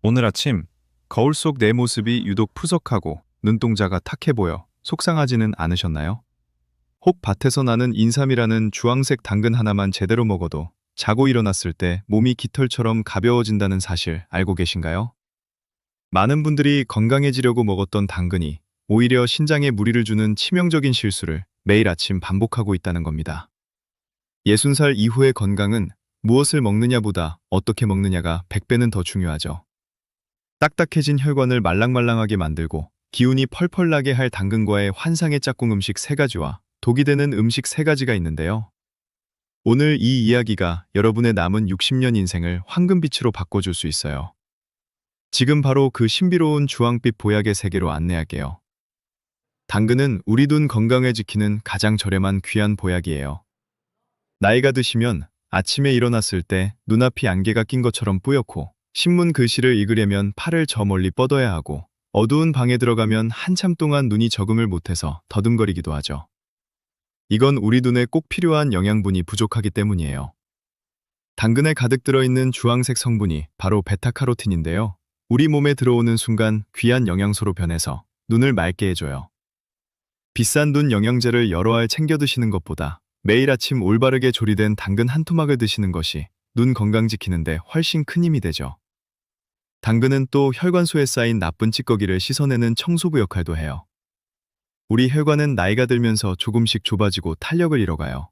오늘 아침 거울 속 내 모습이 유독 푸석하고 눈동자가 탁해 보여 속상하지는 않으셨나요? 혹 밭에서 나는 인삼이라는 주황색 당근 하나만 제대로 먹어도 자고 일어났을 때 몸이 깃털처럼 가벼워진다는 사실 알고 계신가요? 많은 분들이 건강해지려고 먹었던 당근이 오히려 신장에 무리를 주는 치명적인 실수를 매일 아침 반복하고 있다는 겁니다. 60살 이후의 건강은 무엇을 먹느냐보다 어떻게 먹느냐가 100배는 더 중요하죠. 딱딱해진 혈관을 말랑말랑하게 만들고 기운이 펄펄 나게 할 당근과의 환상의 짝꿍 음식 세 가지와 독이 되는 음식 세 가지가 있는데요. 오늘 이 이야기가 여러분의 남은 60년 인생을 황금빛으로 바꿔줄 수 있어요. 지금 바로 그 신비로운 주황빛 보약의 세계로 안내할게요. 당근은 우리 눈 건강을 지키는 가장 저렴한 귀한 보약이에요. 나이가 드시면 아침에 일어났을 때 눈앞이 안개가 낀 것처럼 뿌옇고 신문 글씨를 읽으려면 팔을 저 멀리 뻗어야 하고 어두운 방에 들어가면 한참 동안 눈이 적응을 못해서 더듬거리기도 하죠. 이건 우리 눈에 꼭 필요한 영양분이 부족하기 때문이에요. 당근에 가득 들어있는 주황색 성분이 바로 베타카로틴인데요. 우리 몸에 들어오는 순간 귀한 영양소로 변해서 눈을 맑게 해줘요. 비싼 눈 영양제를 여러 알 챙겨 드시는 것보다 매일 아침 올바르게 조리된 당근 한 토막을 드시는 것이 눈 건강 지키는데 훨씬 큰 힘이 되죠. 당근은 또 혈관소에 쌓인 나쁜 찌꺼기를 씻어내는 청소부 역할도 해요. 우리 혈관은 나이가 들면서 조금씩 좁아지고 탄력을 잃어가요.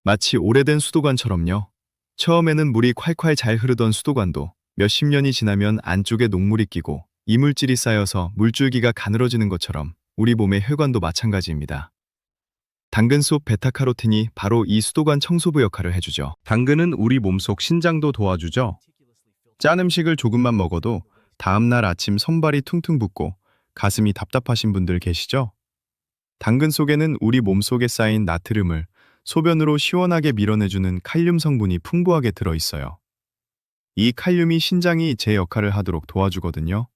마치 오래된 수도관처럼요. 처음에는 물이 콸콸 잘 흐르던 수도관도 몇십 년이 지나면 안쪽에 녹물이 끼고 이물질이 쌓여서 물줄기가 가늘어지는 것처럼 우리 몸의 혈관도 마찬가지입니다. 당근 속 베타카로틴이 바로 이 수도관 청소부 역할을 해주죠. 당근은 우리 몸속 신장도 도와주죠. 짠 음식을 조금만 먹어도 다음날 아침 손발이 퉁퉁 붓고 가슴이 답답하신 분들 계시죠? 당근 속에는 우리 몸속에 쌓인 나트륨을 소변으로 시원하게 밀어내주는 칼륨 성분이 풍부하게 들어있어요. 이 칼륨이 신장이 제 역할을 하도록 도와주거든요.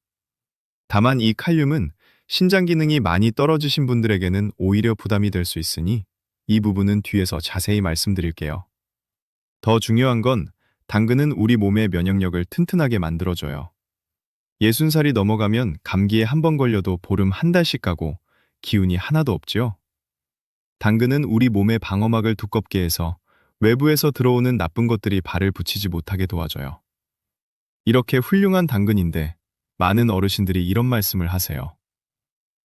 다만 이 칼륨은 신장 기능이 많이 떨어지신 분들에게는 오히려 부담이 될 수 있으니 이 부분은 뒤에서 자세히 말씀드릴게요. 더 중요한 건 당근은 우리 몸의 면역력을 튼튼하게 만들어줘요. 60살이 넘어가면 감기에 한 번 걸려도 보름 한 달씩 가고 기운이 하나도 없지요. 당근은 우리 몸의 방어막을 두껍게 해서 외부에서 들어오는 나쁜 것들이 발을 붙이지 못하게 도와줘요. 이렇게 훌륭한 당근인데 많은 어르신들이 이런 말씀을 하세요.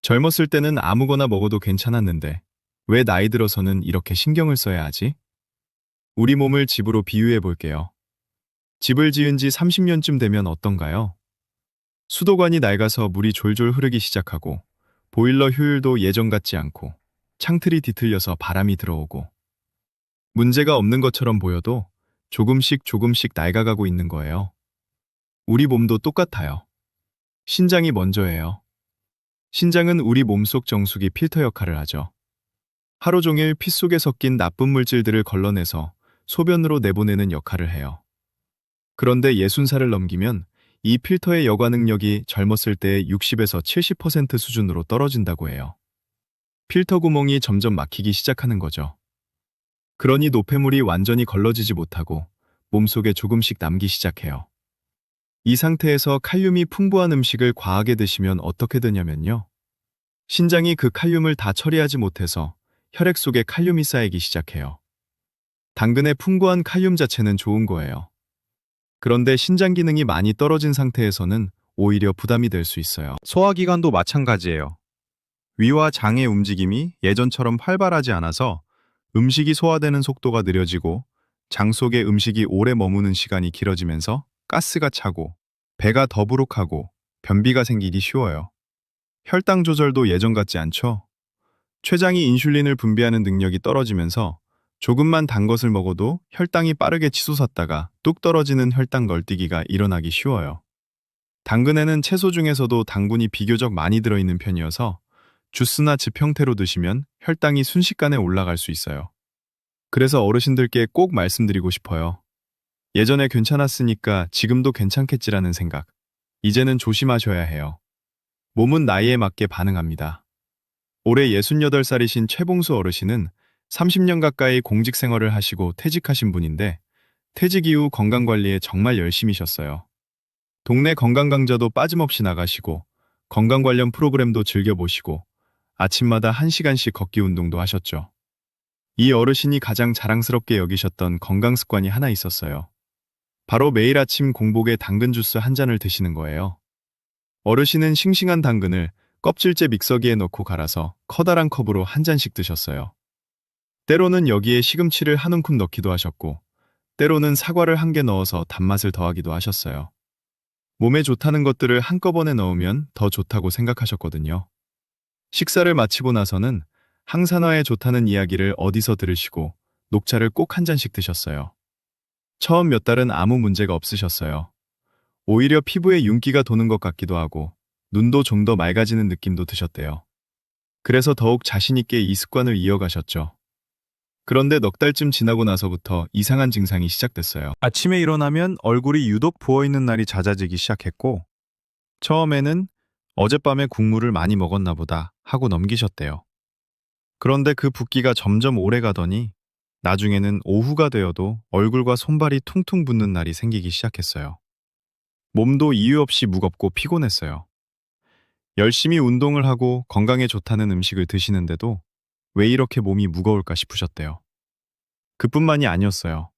젊었을 때는 아무거나 먹어도 괜찮았는데 왜 나이 들어서는 이렇게 신경을 써야 하지? 우리 몸을 집으로 비유해 볼게요. 집을 지은 지 30년쯤 되면 어떤가요? 수도관이 낡아서 물이 졸졸 흐르기 시작하고 보일러 효율도 예전 같지 않고 창틀이 뒤틀려서 바람이 들어오고 문제가 없는 것처럼 보여도 조금씩 조금씩 낡아가고 있는 거예요. 우리 몸도 똑같아요. 신장이 먼저예요. 신장은 우리 몸속 정수기 필터 역할을 하죠. 하루 종일 피 속에 섞인 나쁜 물질들을 걸러내서 소변으로 내보내는 역할을 해요. 그런데 60살을 넘기면 이 필터의 여과 능력이 젊었을 때의 60에서 70% 수준으로 떨어진다고 해요. 필터 구멍이 점점 막히기 시작하는 거죠. 그러니 노폐물이 완전히 걸러지지 못하고 몸속에 조금씩 남기 시작해요. 이 상태에서 칼륨이 풍부한 음식을 과하게 드시면 어떻게 되냐면요. 신장이 그 칼륨을 다 처리하지 못해서 혈액 속에 칼륨이 쌓이기 시작해요. 당근의 풍부한 칼륨 자체는 좋은 거예요. 그런데 신장 기능이 많이 떨어진 상태에서는 오히려 부담이 될 수 있어요. 소화기관도 마찬가지예요. 위와 장의 움직임이 예전처럼 활발하지 않아서 음식이 소화되는 속도가 느려지고 장 속에 음식이 오래 머무는 시간이 길어지면서 가스가 차고 배가 더부룩하고 변비가 생기기 쉬워요. 혈당 조절도 예전 같지 않죠? 췌장이 인슐린을 분비하는 능력이 떨어지면서 조금만 단 것을 먹어도 혈당이 빠르게 치솟았다가 뚝 떨어지는 혈당 널뛰기가 일어나기 쉬워요. 당근에는 채소 중에서도 당분이 비교적 많이 들어있는 편이어서 주스나 즙 형태로 드시면 혈당이 순식간에 올라갈 수 있어요. 그래서 어르신들께 꼭 말씀드리고 싶어요. 예전에 괜찮았으니까 지금도 괜찮겠지라는 생각. 이제는 조심하셔야 해요. 몸은 나이에 맞게 반응합니다. 올해 68살이신 최봉수 어르신은 30년 가까이 공직 생활을 하시고 퇴직하신 분인데 퇴직 이후 건강관리에 정말 열심히셨어요. 동네 건강 강좌도 빠짐없이 나가시고 건강 관련 프로그램도 즐겨보시고 아침마다 1시간씩 걷기 운동도 하셨죠. 이 어르신이 가장 자랑스럽게 여기셨던 건강 습관이 하나 있었어요. 바로 매일 아침 공복에 당근 주스 한 잔을 드시는 거예요. 어르신은 싱싱한 당근을 껍질째 믹서기에 넣고 갈아서 커다란 컵으로 한 잔씩 드셨어요. 때로는 여기에 시금치를 한 움큼 넣기도 하셨고, 때로는 사과를 한 개 넣어서 단맛을 더하기도 하셨어요. 몸에 좋다는 것들을 한꺼번에 넣으면 더 좋다고 생각하셨거든요. 식사를 마치고 나서는 항산화에 좋다는 이야기를 어디서 들으시고 녹차를 꼭 한 잔씩 드셨어요. 처음 몇 달은 아무 문제가 없으셨어요. 오히려 피부에 윤기가 도는 것 같기도 하고 눈도 좀 더 맑아지는 느낌도 드셨대요. 그래서 더욱 자신있게 이 습관을 이어가셨죠. 그런데 넉 달쯤 지나고 나서부터 이상한 증상이 시작됐어요. 아침에 일어나면 얼굴이 유독 부어있는 날이 잦아지기 시작했고, 처음에는 어젯밤에 국물을 많이 먹었나 보다 하고 넘기셨대요. 그런데 그 붓기가 점점 오래 가더니 나중에는 오후가 되어도 얼굴과 손발이 퉁퉁 붓는 날이 생기기 시작했어요. 몸도 이유 없이 무겁고 피곤했어요. 열심히 운동을 하고 건강에 좋다는 음식을 드시는데도 왜 이렇게 몸이 무거울까 싶으셨대요. 그뿐만이 아니었어요.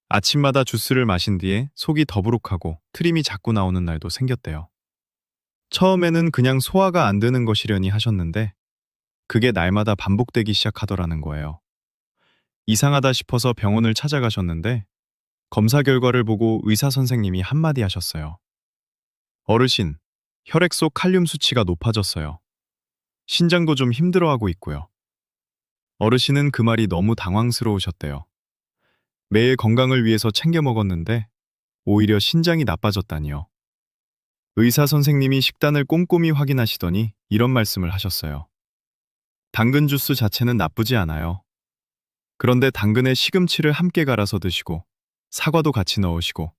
아침마다 주스를 마신 뒤에 속이 더부룩하고 트림이 자꾸 나오는 날도 생겼대요. 처음에는 그냥 소화가 안 되는 것이려니 하셨는데 그게 날마다 반복되기 시작하더라는 거예요. 이상하다 싶어서 병원을 찾아가셨는데 검사 결과를 보고 의사 선생님이 한마디 하셨어요. 어르신, 혈액 속 칼륨 수치가 높아졌어요. 신장도 좀 힘들어하고 있고요. 어르신은 그 말이 너무 당황스러우셨대요. 매일 건강을 위해서 챙겨 먹었는데 오히려 신장이 나빠졌다니요. 의사 선생님이 식단을 꼼꼼히 확인하시더니 이런 말씀을 하셨어요. 당근 주스 자체는 나쁘지 않아요. 그런데 당근에 시금치를 함께 갈아서 드시고 사과도 같이 넣으시고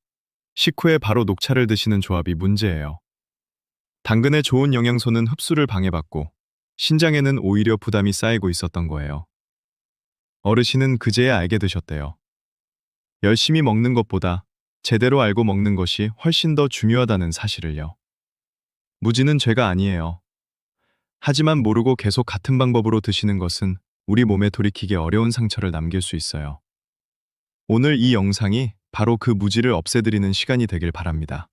식후에 바로 녹차를 드시는 조합이 문제예요. 당근의 좋은 영양소는 흡수를 방해받고 신장에는 오히려 부담이 쌓이고 있었던 거예요. 어르신은 그제야 알게 되셨대요. 열심히 먹는 것보다 제대로 알고 먹는 것이 훨씬 더 중요하다는 사실을요. 무지는 죄가 아니에요. 하지만 모르고 계속 같은 방법으로 드시는 것은 우리 몸에 돌이키기 어려운 상처를 남길 수 있어요. 오늘 이 영상이 바로 그 무지를 없애드리는 시간이 되길 바랍니다.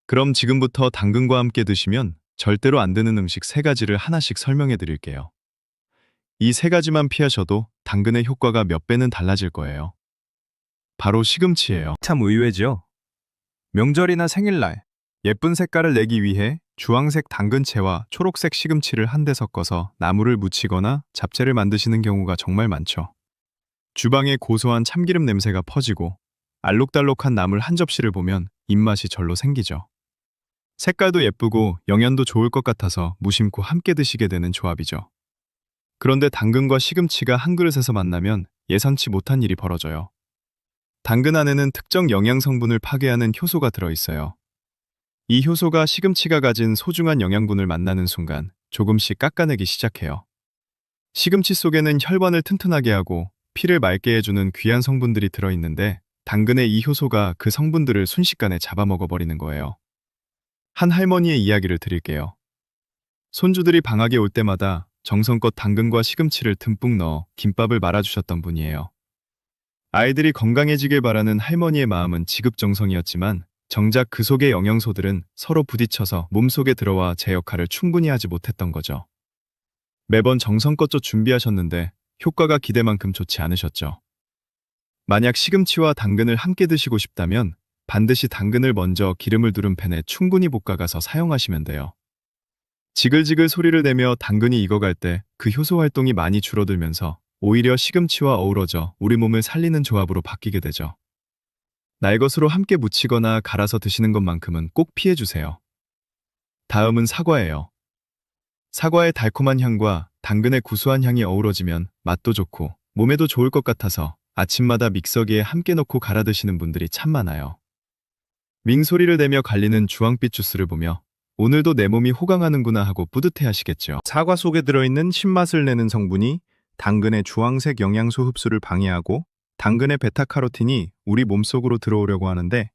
그럼 지금부터 당근과 함께 드시면 절대로 안 되는 음식 3가지를 하나씩 설명해 드릴게요. 이 3가지만 피하셔도 당근의 효과가 몇 배는 달라질 거예요. 바로 시금치예요. 참 의외죠? 명절이나 생일날 예쁜 색깔을 내기 위해 주황색 당근채와 초록색 시금치를 한데 섞어서 나물을 무치거나 잡채를 만드시는 경우가 정말 많죠. 주방에 고소한 참기름 냄새가 퍼지고 알록달록한 나물 한 접시를 보면 입맛이 절로 생기죠. 색깔도 예쁘고 영양도 좋을 것 같아서 무심코 함께 드시게 되는 조합이죠. 그런데 당근과 시금치가 한 그릇에서 만나면 예상치 못한 일이 벌어져요. 당근 안에는 특정 영양 성분을 파괴하는 효소가 들어있어요. 이 효소가 시금치가 가진 소중한 영양분을 만나는 순간 조금씩 깎아내기 시작해요. 시금치 속에는 혈관을 튼튼하게 하고 피를 맑게 해주는 귀한 성분들이 들어있는데 당근의 이 효소가 그 성분들을 순식간에 잡아먹어버리는 거예요. 한 할머니의 이야기를 드릴게요. 손주들이 방학에 올 때마다 정성껏 당근과 시금치를 듬뿍 넣어 김밥을 말아주셨던 분이에요. 아이들이 건강해지길 바라는 할머니의 마음은 지극정성이었지만 정작 그 속의 영양소들은 서로 부딪혀서 몸속에 들어와 제 역할을 충분히 하지 못했던 거죠. 매번 정성껏 준비하셨는데 효과가 기대만큼 좋지 않으셨죠. 만약 시금치와 당근을 함께 드시고 싶다면 반드시 당근을 먼저 기름을 두른 팬에 충분히 볶아가서 사용하시면 돼요. 지글지글 소리를 내며 당근이 익어갈 때 그 효소 활동이 많이 줄어들면서 오히려 시금치와 어우러져 우리 몸을 살리는 조합으로 바뀌게 되죠. 날것으로 함께 무치거나 갈아서 드시는 것만큼은 꼭 피해주세요. 다음은 사과예요. 사과의 달콤한 향과 당근의 구수한 향이 어우러지면 맛도 좋고 몸에도 좋을 것 같아서 아침마다 믹서기에 함께 넣고 갈아 드시는 분들이 참 많아요. 밍소리를 내며 갈리는 주황빛 주스를 보며 오늘도 내 몸이 호강하는구나 하고 뿌듯해 하시겠죠. 사과 속에 들어있는 신맛을 내는 성분이 당근의 주황색 영양소 흡수를 방해하고 당근의 베타카로틴이 우리 몸속으로 들어오려고 하는데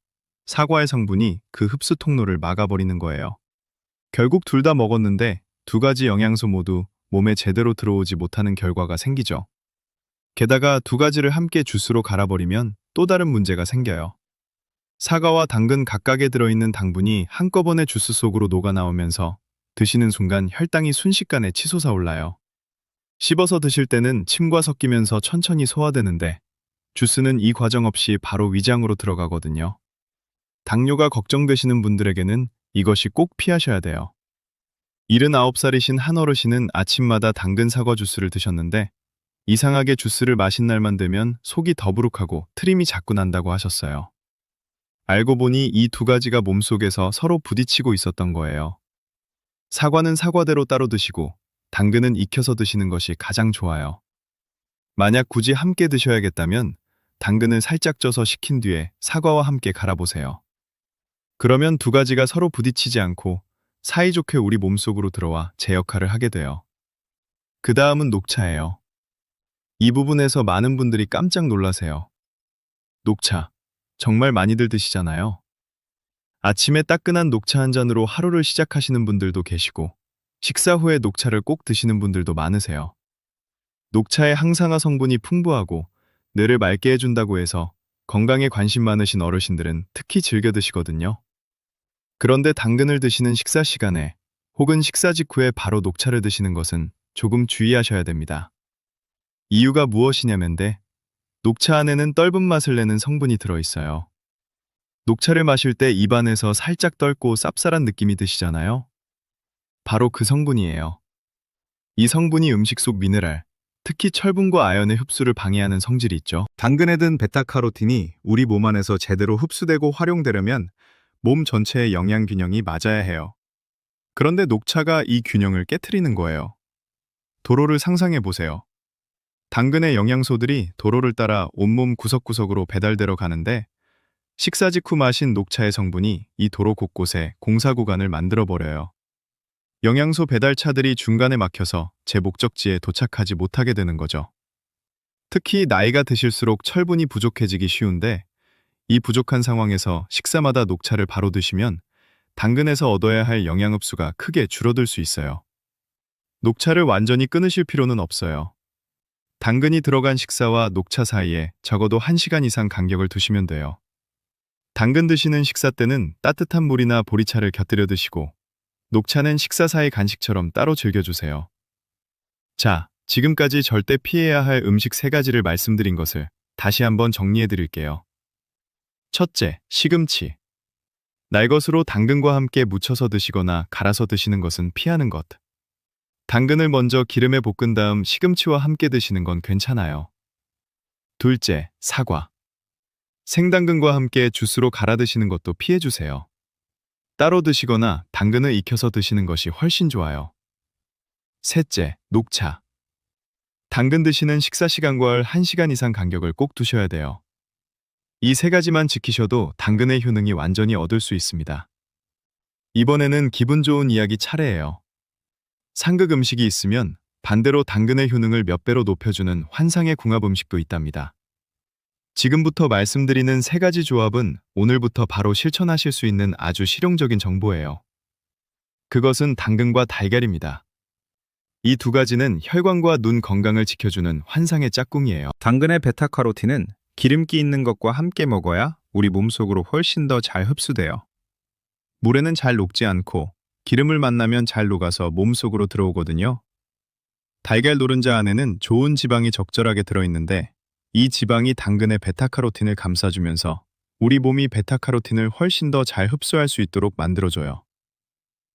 사과의 성분이 그 흡수 통로를 막아버리는 거예요. 결국 둘 다 먹었는데 두 가지 영양소 모두 몸에 제대로 들어오지 못하는 결과가 생기죠. 게다가 두 가지를 함께 주스로 갈아버리면 또 다른 문제가 생겨요. 사과와 당근 각각에 들어있는 당분이 한꺼번에 주스 속으로 녹아나오면서 드시는 순간 혈당이 순식간에 치솟아 올라요. 씹어서 드실 때는 침과 섞이면서 천천히 소화되는데 주스는 이 과정 없이 바로 위장으로 들어가거든요. 당뇨가 걱정되시는 분들에게는 이것이 꼭 피하셔야 돼요. 79살이신 한 어르신은 아침마다 당근 사과 주스를 드셨는데 이상하게 주스를 마신 날만 되면 속이 더부룩하고 트림이 자꾸 난다고 하셨어요. 알고 보니 이 두 가지가 몸속에서 서로 부딪히고 있었던 거예요. 사과는 사과대로 따로 드시고 당근은 익혀서 드시는 것이 가장 좋아요. 만약 굳이 함께 드셔야겠다면 당근을 살짝 쪄서 식힌 뒤에 사과와 함께 갈아보세요. 그러면 두 가지가 서로 부딪히지 않고 사이좋게 우리 몸속으로 들어와 제 역할을 하게 돼요. 그 다음은 녹차예요. 이 부분에서 많은 분들이 깜짝 놀라세요. 녹차, 정말 많이들 드시잖아요. 아침에 따끈한 녹차 한 잔으로 하루를 시작하시는 분들도 계시고 식사 후에 녹차를 꼭 드시는 분들도 많으세요. 녹차의 항산화 성분이 풍부하고 뇌를 맑게 해준다고 해서 건강에 관심 많으신 어르신들은 특히 즐겨 드시거든요. 그런데 당근을 드시는 식사 시간에 혹은 식사 직후에 바로 녹차를 드시는 것은 조금 주의하셔야 됩니다. 이유가 무엇이냐면데 녹차 안에는 떫은 맛을 내는 성분이 들어있어요. 녹차를 마실 때 입안에서 살짝 떫고 쌉쌀한 느낌이 드시잖아요. 바로 그 성분이에요. 이 성분이 음식 속 미네랄, 특히 철분과 아연의 흡수를 방해하는 성질이 있죠. 당근에 든 베타카로틴이 우리 몸 안에서 제대로 흡수되고 활용되려면 몸 전체의 영양 균형이 맞아야 해요. 그런데 녹차가 이 균형을 깨트리는 거예요. 도로를 상상해 보세요. 당근의 영양소들이 도로를 따라 온몸 구석구석으로 배달되러 가는데 식사 직후 마신 녹차의 성분이 이 도로 곳곳에 공사 구간을 만들어버려요. 영양소 배달차들이 중간에 막혀서 제 목적지에 도착하지 못하게 되는 거죠. 특히 나이가 드실수록 철분이 부족해지기 쉬운데 이 부족한 상황에서 식사마다 녹차를 바로 드시면 당근에서 얻어야 할 영양 흡수가 크게 줄어들 수 있어요. 녹차를 완전히 끊으실 필요는 없어요. 당근이 들어간 식사와 녹차 사이에 적어도 1시간 이상 간격을 두시면 돼요. 당근 드시는 식사 때는 따뜻한 물이나 보리차를 곁들여 드시고 녹차는 식사 사이 간식처럼 따로 즐겨주세요. 자, 지금까지 절대 피해야 할 음식 3가지를 말씀드린 것을 다시 한번 정리해 드릴게요. 첫째, 시금치. 날 것으로 당근과 함께 무쳐서 드시거나 갈아서 드시는 것은 피하는 것. 당근을 먼저 기름에 볶은 다음 시금치와 함께 드시는 건 괜찮아요. 둘째, 사과. 생당근과 함께 주스로 갈아 드시는 것도 피해주세요. 따로 드시거나 당근을 익혀서 드시는 것이 훨씬 좋아요. 셋째, 녹차. 당근 드시는 식사 시간과 1시간 이상 간격을 꼭 두셔야 돼요. 이 3가지만 지키셔도 당근의 효능이 완전히 얻을 수 있습니다. 이번에는 기분 좋은 이야기 차례예요. 상극 음식이 있으면 반대로 당근의 효능을 몇 배로 높여주는 환상의 궁합 음식도 있답니다. 지금부터 말씀드리는 3가지 조합은 오늘부터 바로 실천하실 수 있는 아주 실용적인 정보예요. 그것은 당근과 달걀입니다. 이 두 가지는 혈관과 눈 건강을 지켜주는 환상의 짝꿍이에요. 당근의 베타카로틴은 기름기 있는 것과 함께 먹어야 우리 몸속으로 훨씬 더 잘 흡수돼요. 물에는 잘 녹지 않고 기름을 만나면 잘 녹아서 몸속으로 들어오거든요. 달걀 노른자 안에는 좋은 지방이 적절하게 들어있는데 이 지방이 당근의 베타카로틴을 감싸주면서 우리 몸이 베타카로틴을 훨씬 더 잘 흡수할 수 있도록 만들어줘요.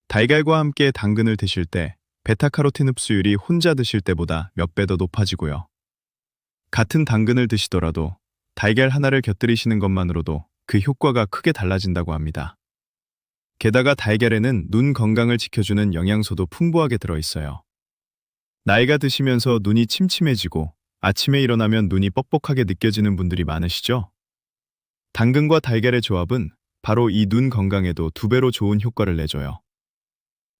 달걀과 함께 당근을 드실 때 베타카로틴 흡수율이 혼자 드실 때보다 몇 배 더 높아지고요. 같은 당근을 드시더라도 달걀 하나를 곁들이시는 것만으로도 그 효과가 크게 달라진다고 합니다. 게다가 달걀에는 눈 건강을 지켜주는 영양소도 풍부하게 들어있어요. 나이가 드시면서 눈이 침침해지고 아침에 일어나면 눈이 뻑뻑하게 느껴지는 분들이 많으시죠? 당근과 달걀의 조합은 바로 이 눈 건강에도 2배로 좋은 효과를 내줘요.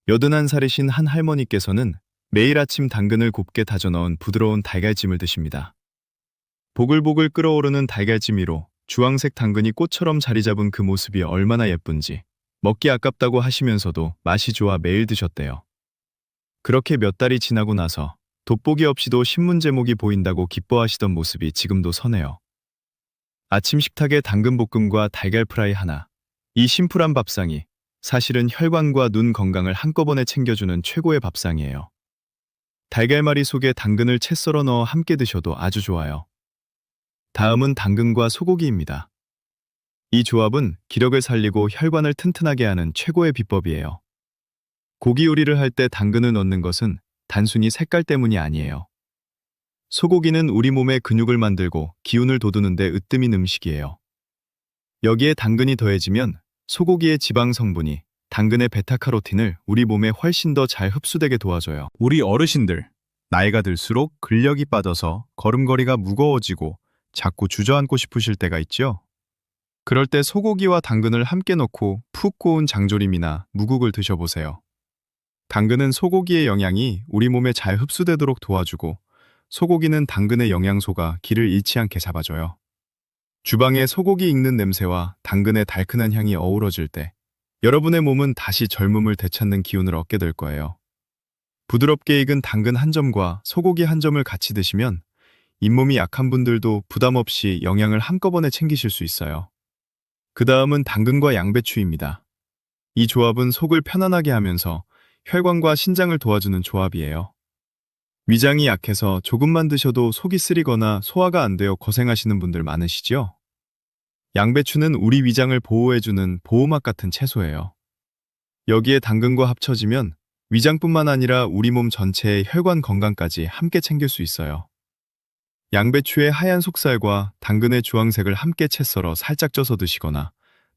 81살이신 한 할머니께서는 매일 아침 당근을 곱게 다져 넣은 부드러운 달걀찜을 드십니다. 보글보글 끓어오르는 달걀찜 위로 주황색 당근이 꽃처럼 자리 잡은 그 모습이 얼마나 예쁜지 먹기 아깝다고 하시면서도 맛이 좋아 매일 드셨대요. 그렇게 몇 달이 지나고 나서 돋보기 없이도 신문 제목이 보인다고 기뻐하시던 모습이 지금도 서네요. 아침 식탁에 당근볶음과 달걀 프라이 하나. 이 심플한 밥상이 사실은 혈관과 눈 건강을 한꺼번에 챙겨주는 최고의 밥상이에요. 달걀말이 속에 당근을 채 썰어 넣어 함께 드셔도 아주 좋아요. 다음은 당근과 소고기입니다. 이 조합은 기력을 살리고 혈관을 튼튼하게 하는 최고의 비법이에요. 고기 요리를 할 때 당근을 넣는 것은 단순히 색깔 때문이 아니에요. 소고기는 우리 몸의 근육을 만들고 기운을 돋우는데 으뜸인 음식이에요. 여기에 당근이 더해지면 소고기의 지방 성분이 당근의 베타카로틴을 우리 몸에 훨씬 더 잘 흡수되게 도와줘요. 우리 어르신들, 나이가 들수록 근력이 빠져서 걸음걸이가 무거워지고 자꾸 주저앉고 싶으실 때가 있죠? 그럴 때 소고기와 당근을 함께 넣고 푹 고운 장조림이나 무국을 드셔보세요. 당근은 소고기의 영양이 우리 몸에 잘 흡수되도록 도와주고 소고기는 당근의 영양소가 기를 잃지 않게 잡아줘요. 주방에 소고기 익는 냄새와 당근의 달큰한 향이 어우러질 때 여러분의 몸은 다시 젊음을 되찾는 기운을 얻게 될 거예요. 부드럽게 익은 당근 한 점과 소고기 한 점을 같이 드시면 잇몸이 약한 분들도 부담 없이 영양을 한꺼번에 챙기실 수 있어요. 그 다음은 당근과 양배추입니다. 이 조합은 속을 편안하게 하면서 혈관과 신장을 도와주는 조합이에요. 위장이 약해서 조금만 드셔도 속이 쓰리거나 소화가 안 되어 고생하시는 분들 많으시죠? 양배추는 우리 위장을 보호해주는 보호막 같은 채소예요. 여기에 당근과 합쳐지면 위장뿐만 아니라 우리 몸 전체의 혈관 건강까지 함께 챙길 수 있어요. 양배추의 하얀 속살과 당근의 주황색을 함께 채 썰어 살짝 쪄서 드시거나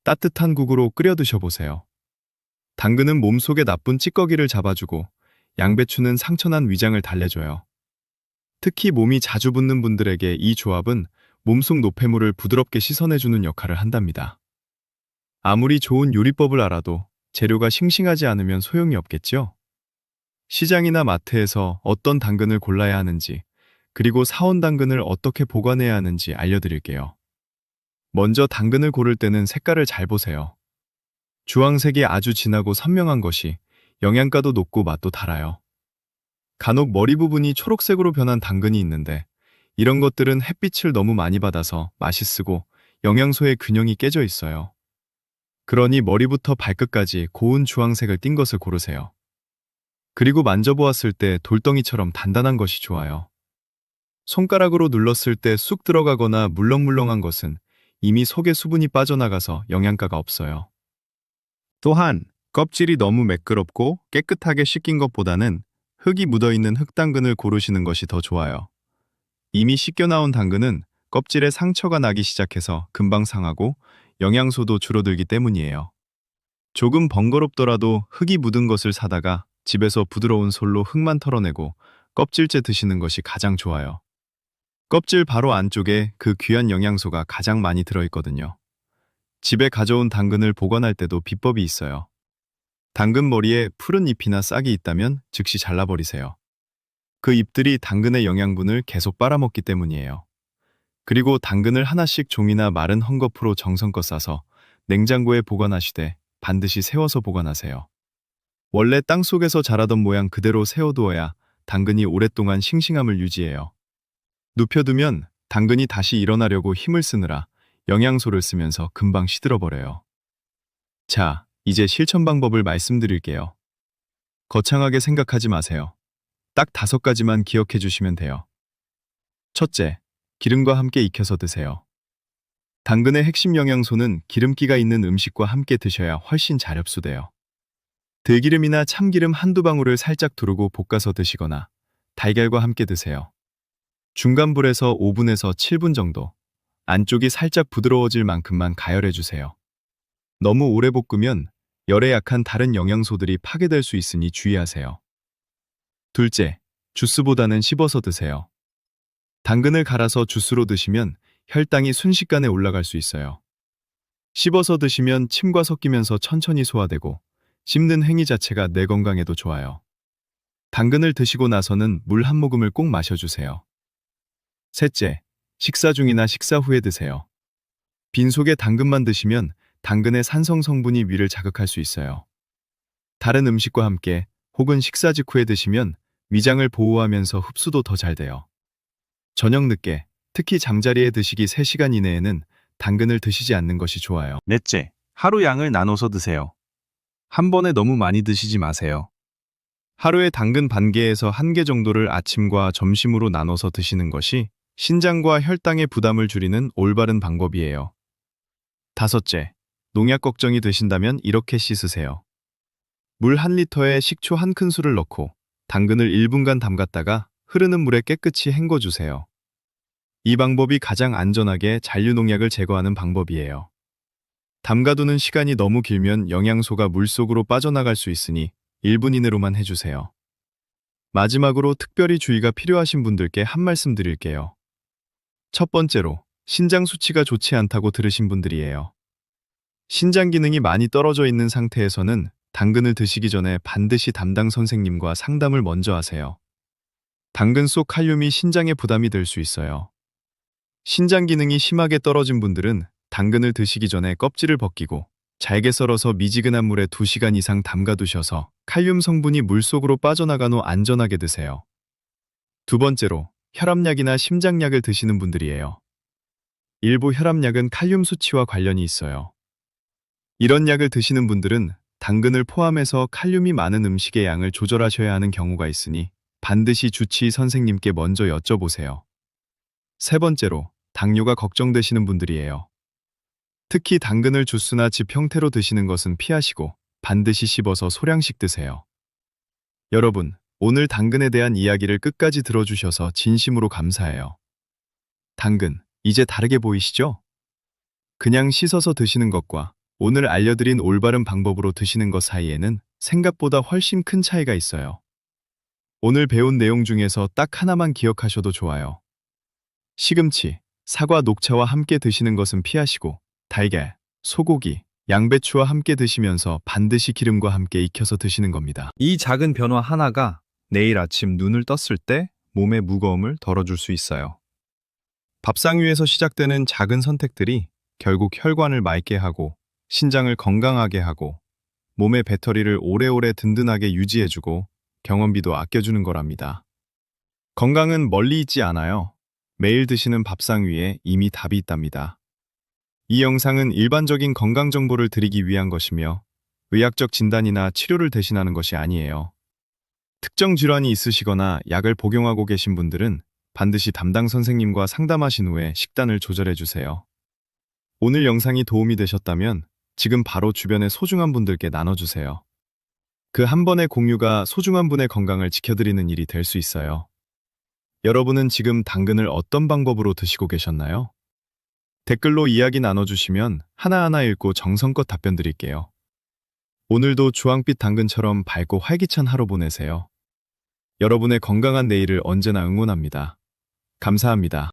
따뜻한 국으로 끓여 드셔보세요. 당근은 몸속의 나쁜 찌꺼기를 잡아주고 양배추는 상처난 위장을 달래줘요. 특히 몸이 자주 붓는 분들에게 이 조합은 몸속 노폐물을 부드럽게 씻어내주는 역할을 한답니다. 아무리 좋은 요리법을 알아도 재료가 싱싱하지 않으면 소용이 없겠죠? 시장이나 마트에서 어떤 당근을 골라야 하는지, 그리고 사온 당근을 어떻게 보관해야 하는지 알려드릴게요. 먼저 당근을 고를 때는 색깔을 잘 보세요. 주황색이 아주 진하고 선명한 것이 영양가도 높고 맛도 달아요. 간혹 머리 부분이 초록색으로 변한 당근이 있는데 이런 것들은 햇빛을 너무 많이 받아서 맛이 쓰고 영양소의 균형이 깨져 있어요. 그러니 머리부터 발끝까지 고운 주황색을 띤 것을 고르세요. 그리고 만져보았을 때 돌덩이처럼 단단한 것이 좋아요. 손가락으로 눌렀을 때 쑥 들어가거나 물렁물렁한 것은 이미 속에 수분이 빠져나가서 영양가가 없어요. 또한 껍질이 너무 매끄럽고 깨끗하게 씻긴 것보다는 흙이 묻어있는 흙당근을 고르시는 것이 더 좋아요. 이미 씻겨 나온 당근은 껍질에 상처가 나기 시작해서 금방 상하고 영양소도 줄어들기 때문이에요. 조금 번거롭더라도 흙이 묻은 것을 사다가 집에서 부드러운 솔로 흙만 털어내고 껍질째 드시는 것이 가장 좋아요. 껍질 바로 안쪽에 그 귀한 영양소가 가장 많이 들어있거든요. 집에 가져온 당근을 보관할 때도 비법이 있어요. 당근 머리에 푸른 잎이나 싹이 있다면 즉시 잘라버리세요. 그 잎들이 당근의 영양분을 계속 빨아먹기 때문이에요. 그리고 당근을 하나씩 종이나 마른 헝겊으로 정성껏 싸서 냉장고에 보관하시되 반드시 세워서 보관하세요. 원래 땅속에서 자라던 모양 그대로 세워두어야 당근이 오랫동안 싱싱함을 유지해요. 눕혀두면 당근이 다시 일어나려고 힘을 쓰느라 영양소를 쓰면서 금방 시들어버려요. 자, 이제 실천 방법을 말씀드릴게요. 거창하게 생각하지 마세요. 딱 5가지만 기억해 주시면 돼요. 첫째, 기름과 함께 익혀서 드세요. 당근의 핵심 영양소는 기름기가 있는 음식과 함께 드셔야 훨씬 잘 흡수돼요. 들기름이나 참기름 한두 방울을 살짝 두르고 볶아서 드시거나 달걀과 함께 드세요. 중간 불에서 5분에서 7분 정도, 안쪽이 살짝 부드러워질 만큼만 가열해 주세요. 너무 오래 볶으면 열에 약한 다른 영양소들이 파괴될 수 있으니 주의하세요. 둘째, 주스보다는 씹어서 드세요. 당근을 갈아서 주스로 드시면 혈당이 순식간에 올라갈 수 있어요. 씹어서 드시면 침과 섞이면서 천천히 소화되고 씹는 행위 자체가 뇌 건강에도 좋아요. 당근을 드시고 나서는 물 한 모금을 꼭 마셔주세요. 셋째, 식사 중이나 식사 후에 드세요. 빈속에 당근만 드시면 당근의 산성 성분이 위를 자극할 수 있어요. 다른 음식과 함께 혹은 식사 직후에 드시면 위장을 보호하면서 흡수도 더 잘 돼요. 저녁 늦게, 특히 잠자리에 드시기 3시간 이내에는 당근을 드시지 않는 것이 좋아요. 넷째, 하루 양을 나눠서 드세요. 한 번에 너무 많이 드시지 마세요. 하루에 당근 반 개에서 1개 정도를 아침과 점심으로 나눠서 드시는 것이 신장과 혈당의 부담을 줄이는 올바른 방법이에요. 다섯째, 농약 걱정이 되신다면 이렇게 씻으세요. 물 1리터에 식초 1큰술을 넣고 당근을 1분간 담갔다가 흐르는 물에 깨끗이 헹궈주세요. 이 방법이 가장 안전하게 잔류농약을 제거하는 방법이에요. 담가두는 시간이 너무 길면 영양소가 물속으로 빠져나갈 수 있으니 1분 이내로만 해주세요. 마지막으로 특별히 주의가 필요하신 분들께 한 말씀 드릴게요. 첫 번째로, 신장 수치가 좋지 않다고 들으신 분들이에요. 신장 기능이 많이 떨어져 있는 상태에서는 당근을 드시기 전에 반드시 담당 선생님과 상담을 먼저 하세요. 당근 속 칼륨이 신장에 부담이 될 수 있어요. 신장 기능이 심하게 떨어진 분들은 당근을 드시기 전에 껍질을 벗기고 잘게 썰어서 미지근한 물에 2시간 이상 담가두셔서 칼륨 성분이 물속으로 빠져나간 후 안전하게 드세요. 두 번째로, 혈압약이나 심장약을 드시는 분들이에요. 일부 혈압약은 칼륨 수치와 관련이 있어요. 이런 약을 드시는 분들은 당근을 포함해서 칼륨이 많은 음식의 양을 조절하셔야 하는 경우가 있으니 반드시 주치의 선생님께 먼저 여쭤보세요. 세 번째로, 당뇨가 걱정되시는 분들이에요. 특히 당근을 주스나 즙 형태로 드시는 것은 피하시고 반드시 씹어서 소량씩 드세요. 여러분, 오늘 당근에 대한 이야기를 끝까지 들어주셔서 진심으로 감사해요. 당근, 이제 다르게 보이시죠? 그냥 씻어서 드시는 것과 오늘 알려드린 올바른 방법으로 드시는 것 사이에는 생각보다 훨씬 큰 차이가 있어요. 오늘 배운 내용 중에서 딱 하나만 기억하셔도 좋아요. 시금치, 사과, 녹차와 함께 드시는 것은 피하시고 달걀, 소고기, 양배추와 함께 드시면서 반드시 기름과 함께 익혀서 드시는 겁니다. 이 작은 변화 하나가 내일 아침 눈을 떴을 때 몸의 무거움을 덜어줄 수 있어요. 밥상 위에서 시작되는 작은 선택들이 결국 혈관을 맑게 하고 신장을 건강하게 하고 몸의 배터리를 오래오래 든든하게 유지해주고 경험비도 아껴주는 거랍니다. 건강은 멀리 있지 않아요. 매일 드시는 밥상 위에 이미 답이 있답니다. 이 영상은 일반적인 건강 정보를 드리기 위한 것이며 의학적 진단이나 치료를 대신하는 것이 아니에요. 특정 질환이 있으시거나 약을 복용하고 계신 분들은 반드시 담당 선생님과 상담하신 후에 식단을 조절해 주세요. 오늘 영상이 도움이 되셨다면 지금 바로 주변의 소중한 분들께 나눠주세요. 그 한 번의 공유가 소중한 분의 건강을 지켜드리는 일이 될 수 있어요. 여러분은 지금 당근을 어떤 방법으로 드시고 계셨나요? 댓글로 이야기 나눠주시면 하나하나 읽고 정성껏 답변 드릴게요. 오늘도 주황빛 당근처럼 밝고 활기찬 하루 보내세요. 여러분의 건강한 내일을 언제나 응원합니다. 감사합니다.